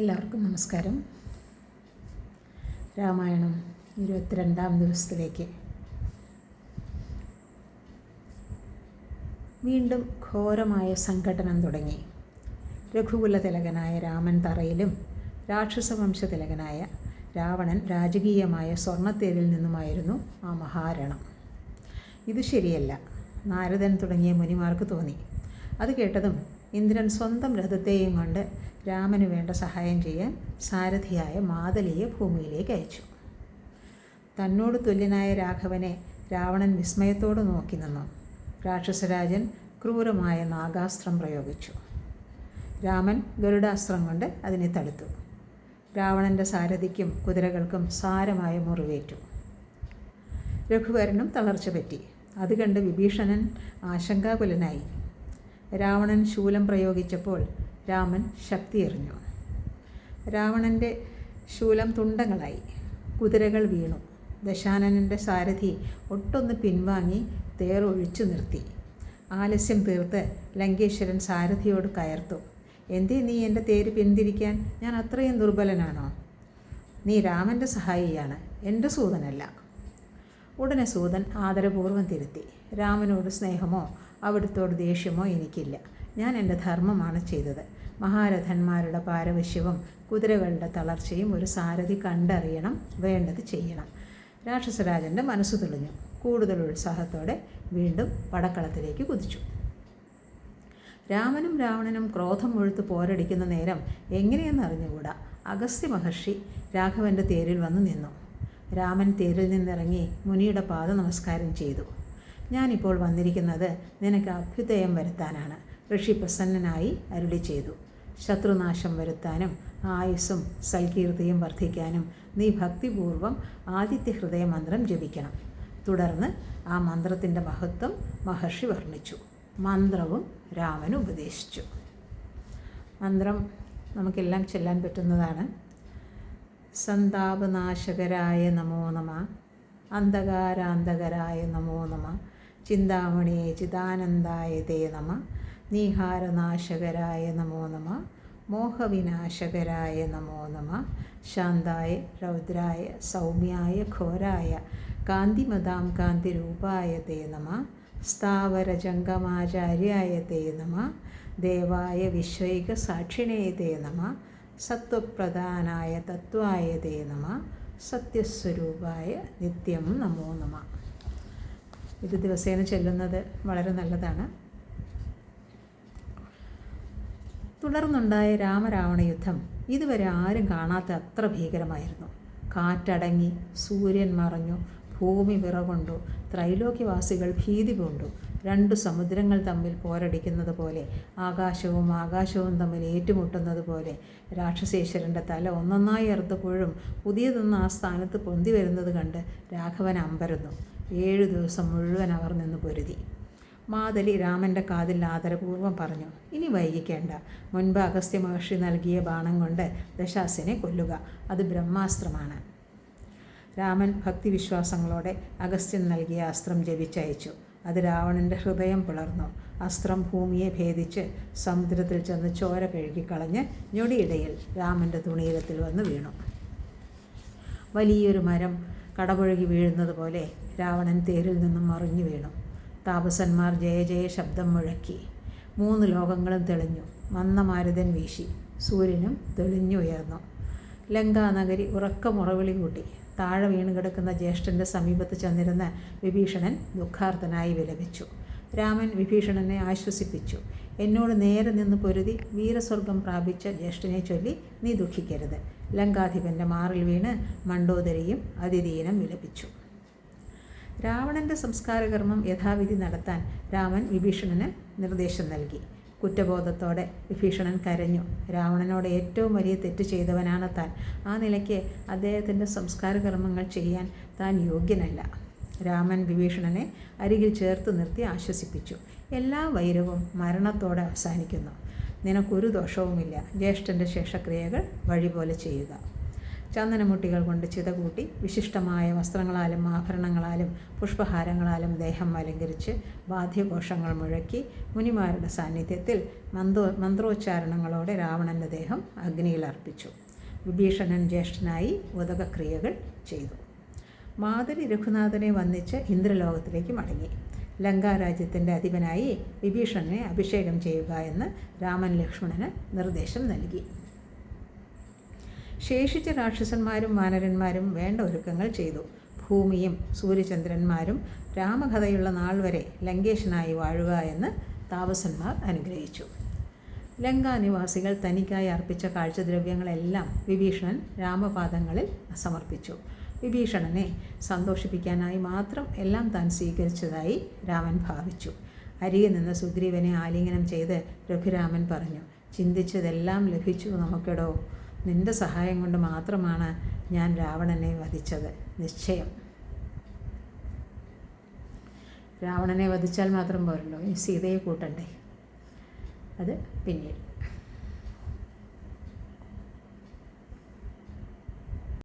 എല്ലാവർക്കും നമസ്കാരം. രാമായണം 22-ാം ദിവസത്തിലേക്ക്. വീണ്ടും ഘോരമായ സംഘട്ടനം തുടങ്ങി. രഘുകുല തിലകനായ രാമൻ തറയിലും രാക്ഷസവംശ തിലകനായ രാവണൻ രാജകീയമായ സ്വർണ്ണത്തേരിൽ നിന്നുമായിരുന്നു ആ മഹാരണം. ഇത് ശരിയല്ല, നാരദൻ തുടങ്ങിയ മുനിമാർക്ക് തോന്നി. അത് കേട്ടതും ഇന്ദ്രൻ സ്വന്തം രഥത്തെയും കൊണ്ട് രാമന് വേണ്ട സഹായം ചെയ്യാൻ സാരഥിയായ മാതലിയെ ഭൂമിയിലേക്ക് അയച്ചു. തന്നോട് തുല്യനായ രാഘവനെ രാവണൻ വിസ്മയത്തോடு നോക്കി നിന്നു. രാക്ഷസരാജൻ ക്രൂരമായ നാഗാസ്ത്രം പ്രയോഗിച്ചു. രാമൻ ഗരുഡാസ്ത്രം കൊണ്ട് അതിനെ തടുത്തു. രാവണൻ്റെ സാരഥിക്കും കുതിരകൾക്കും സാരമായ മുറിവേറ്റു. രഘുവരനും തളർച്ച പറ്റി. അത് കണ്ട് വിഭീഷണൻ ആശങ്കാകുലനായി. രാവണൻ ശൂലം പ്രയോഗിച്ചപ്പോൾ രാമൻ ശക്തിയെറിഞ്ഞു. രാവണൻ്റെ ശൂലം തുണ്ടങ്ങളായി. കുതിരകൾ വീണു. ദശാനനൻ്റെ സാരഥി ഒട്ടൊന്ന് പിൻവാങ്ങി തേർ ഒഴിച്ചു നിർത്തി. ആലസ്യം തീർത്ത് ലങ്കേശ്വരൻ സാരഥിയോട് കയർത്തു. എന്തേ നീ എൻ്റെ തേര് പിന്തിരിക്കാൻ? ഞാൻ അത്രയും ദുർബലനാണോ? നീ രാമൻ്റെ സഹായിയാണ്, എൻ്റെ സൂതനല്ല. ഉടനെ സൂതൻ ആദരപൂർവ്വം തിരുത്തി. രാമനോട് സ്നേഹമോ അവിടുത്തോട് ദേഷ്യമോ എനിക്കില്ല. ഞാൻ എൻ്റെ ധർമ്മമാണ് ചെയ്തത്. മഹാരഥന്മാരുടെ പാരവശ്യവും കുതിരകളുടെ തളർച്ചയും ഒരു സാരഥി കണ്ടറിയണം, വേണ്ടത് ചെയ്യണം. രാക്ഷസരാജൻ്റെ മനസ്സു തെളിഞ്ഞു. കൂടുതൽ ഉത്സാഹത്തോടെ വീണ്ടും പടക്കളത്തിലേക്ക് കുതിച്ചു. രാമനും രാവണനും ക്രോധം മുഴുത്ത് പോരടിക്കുന്ന നേരം എങ്ങനെയെന്നറിഞ്ഞുകൂടാ അഗസ്ത്യ മഹർഷി രാഘവൻ്റെ തേരിൽ വന്നു നിന്നു. രാമൻ തേരിൽ നിന്നിറങ്ങി മുനിയുടെ പാദ നമസ്കാരം ചെയ്തു. ഞാനിപ്പോൾ വന്നിരിക്കുന്നത് നിനക്ക് അഭ്യുദയം വരുത്താനാണ്. ഋഷി പ്രസന്നനായി അരുളി ചെയ്തു. ശത്രുനാശം വരുത്താനും ആയുസ്സും സൽകീർത്തിയും വർദ്ധിക്കാനും നീ ഭക്തിപൂർവം ആദിത്യഹൃദയ മന്ത്രം ജപിക്കണം. തുടർന്ന് ആ മന്ത്രത്തിൻ്റെ മഹത്വം മഹർഷി വർണ്ണിച്ചു. മന്ത്രവും രാമൻ ഉപദേശിച്ചു. മന്ത്രം നമുക്കെല്ലാം ചൊല്ലാൻ പറ്റുന്നതാണ്. സന്താപനാശകരായ നമോ നമഃ, അന്ധകാരാന്തകരായ നമോ നമഃ, ചിന്താമണിയെ ചിദാനന്ദായ തേ നമഃ, നീഹാരനാശകരായ നമോ നമഃ, മോഹവിനാശകരായ നമോ നമഃ, ശാന്തായ രൗദ്രായ സൗമ്യായ ഘോരായ കാന്തിമതാം കാന്തിരൂപായ തേ നമഃ, സ്ഥാവരജംഗമാചാര്യായ തേ നമഃ, ദേവായ വിശ്വൈക സാക്ഷിണേ തേ നമഃ, സത്വപ്രധാനായ തത്വായ തേ നമഃ, സത്യസ്വരൂപായ നിത്യം നമോ നമഃ. ഇത് ദിവസേന ചൊല്ലുന്നത് വളരെ നല്ലതാണ്. തുടർന്നുണ്ടായ രാമരാവണ യുദ്ധം ഇതുവരെ ആരും കാണാത്ത അത്ര ഭീകരമായിരുന്നു. കാറ്റടങ്ങി, സൂര്യൻ മറഞ്ഞു, ഭൂമി വിറകൊണ്ടു, ത്രൈലോക്യവാസികൾ ഭീതി പൂണ്ടു. രണ്ടു സമുദ്രങ്ങൾ തമ്മിൽ പോരടിക്കുന്നത് പോലെ, ആകാശവും ആകാശവും തമ്മിൽ ഏറ്റുമുട്ടുന്നത് പോലെ രാക്ഷസേശ്വരൻ്റെ തല ഒന്നൊന്നായി അറുത്തപ്പോഴും പുതിയതൊന്ന് ആ സ്ഥാനത്ത് പൊന്തി വരുന്നത് കണ്ട് രാഘവൻ അമ്പരന്നു. 7 ദിവസം മുഴുവൻ അവർ നിന്ന് പൊരുതി. മാതലി രാമൻ്റെ കാതിൽ ആദരപൂർവ്വം പറഞ്ഞു, ഇനി വൈകിക്കേണ്ട. മുൻപ് അഗസ്ത്യ മഹർഷി നൽകിയ ബാണം കൊണ്ട് ദശാസനെ കൊല്ലുക. അത് ബ്രഹ്മാസ്ത്രമാണ്. രാമൻ ഭക്തിവിശ്വാസങ്ങളോടെ അഗസ്ത്യൻ നൽകിയ അസ്ത്രം ജപിച്ചയച്ചു. അത് രാവണൻ്റെ ഹൃദയം പിളർന്നു. അസ്ത്രം ഭൂമിയെ ഭേദിച്ച് സമുദ്രത്തിൽ ചെന്ന് ചോര കഴുകിക്കളഞ്ഞ് ഞൊടിയിടയിൽ രാമൻ്റെ തുണീരത്തിൽ വന്ന് വീണു. വലിയൊരു മരം കടപുഴകി വീഴുന്നത് പോലെ രാവണൻ തേരിൽ നിന്നും മറിഞ്ഞു വീണു. താപസന്മാർ ജയ ജയ ശബ്ദം മുഴക്കി. 3 ലോകങ്ങളും തെളിഞ്ഞു. മന്ദമാരുതൻ വീശി. സൂര്യനും തെളിഞ്ഞുയർന്നു. ലങ്കാനഗരി ഉറക്ക മുറവിളി കൂട്ടി. താഴെ വീണുകിടക്കുന്ന ജ്യേഷ്ഠൻ്റെ സമീപത്ത് ചെന്നിരുന്ന വിഭീഷണൻ ദുഃഖാർത്തനായി വിലപിച്ചു. രാമൻ വിഭീഷണനെ ആശ്വസിപ്പിച്ചു. എന്നോട് നേരെ നിന്ന് പൊരുതി വീരസ്വർഗം പ്രാപിച്ച ജ്യേഷ്ഠനെ ചൊല്ലി നീ ദുഃഖിക്കരുത്. ലങ്കാധിപൻ്റെ മാറിൽ വീണ് മണ്ഡോദരിയും അതിദീനം വിലപിച്ചു. രാവണൻ്റെ സംസ്കാരകർമ്മം യഥാവിധി നടത്താൻ രാമൻ വിഭീഷണന് നിർദ്ദേശം നൽകി. കുറ്റബോധത്തോടെ വിഭീഷണൻ കരഞ്ഞു. രാവണനോട് ഏറ്റവും വലിയ തെറ്റ് ചെയ്തവനാണ് താൻ. ആ നിലയ്ക്ക് അദ്ദേഹത്തിൻ്റെ സംസ്കാരകർമ്മങ്ങൾ ചെയ്യാൻ താൻ യോഗ്യനല്ല. രാമൻ വിഭീഷണനെ അരികിൽ ചേർത്ത് നിർത്തി ആശ്വസിപ്പിച്ചു. എല്ലാ വൈരവും മരണത്തോടെ അവസാനിക്കുന്നു. നിനക്കൊരു ദോഷവുമില്ല. ജ്യേഷ്ഠൻ്റെ ശേഷക്രിയകൾ വഴി പോലെ ചെയ്യുക. ചന്ദനമുട്ടികൾ കൊണ്ട് ചിത കൂട്ടി വിശിഷ്ടമായ വസ്ത്രങ്ങളാലും ആഭരണങ്ങളാലും പുഷ്പഹാരങ്ങളാലും ദേഹം അലങ്കരിച്ച് വാദ്യഘോഷങ്ങൾ മുഴക്കി മുനിമാരുടെ സാന്നിധ്യത്തിൽ മന്ത്രോച്ചാരണങ്ങളോടെ രാവണൻ്റെ ദേഹം അഗ്നിയിൽ അർപ്പിച്ചു. വിഭീഷണൻ ജ്യേഷ്ഠനായി ഉദകക്രിയകൾ ചെയ്തു. മാതരി രഘുനാഥനെ വന്ദിച്ച് ഇന്ദ്രലോകത്തിലേക്ക് മടങ്ങി. ലങ്കാരാജ്യത്തിൻ്റെ അധിപനായി വിഭീഷണനെ അഭിഷേകം ചെയ്യുക എന്ന് രാമൻ ലക്ഷ്മണന് നിർദ്ദേശം നൽകി. ശേഷിച്ച രാക്ഷസന്മാരും വാനരന്മാരും വേണ്ട ഒരുക്കങ്ങൾ ചെയ്തു. ഭൂമിയും സൂര്യചന്ദ്രന്മാരും രാമകഥയുള്ള നാൾ വരെ ലങ്കേശനായി വാഴുക എന്ന് താപസന്മാർ അനുഗ്രഹിച്ചു. ലങ്കാനിവാസികൾ തനിക്കായി അർപ്പിച്ച കാഴ്ചദ്രവ്യങ്ങളെല്ലാം വിഭീഷണൻ രാമപാദങ്ങളിൽ സമർപ്പിച്ചു. വിഭീഷണനെ സന്തോഷിപ്പിക്കാനായി മാത്രം എല്ലാം താൻ സ്വീകരിച്ചതായി രാമൻ ഭാവിച്ചു. അരികെ നിന്ന് സുഗ്രീവനെ ആലിംഗനം ചെയ്ത് രഘുരാമൻ പറഞ്ഞു, ചിന്തിച്ചതെല്ലാം ലഭിച്ചു നമുക്കെടോ. നിന്റെ സഹായം കൊണ്ട് മാത്രമാണ് ഞാൻ രാവണനെ വധിച്ചത്. നിശ്ചയം. രാവണനെ വധിച്ചാൽ മാത്രം പോരല്ലോ, ഇനി സീതയെ കൂട്ടണ്ടേ. അത് പിന്നീട്.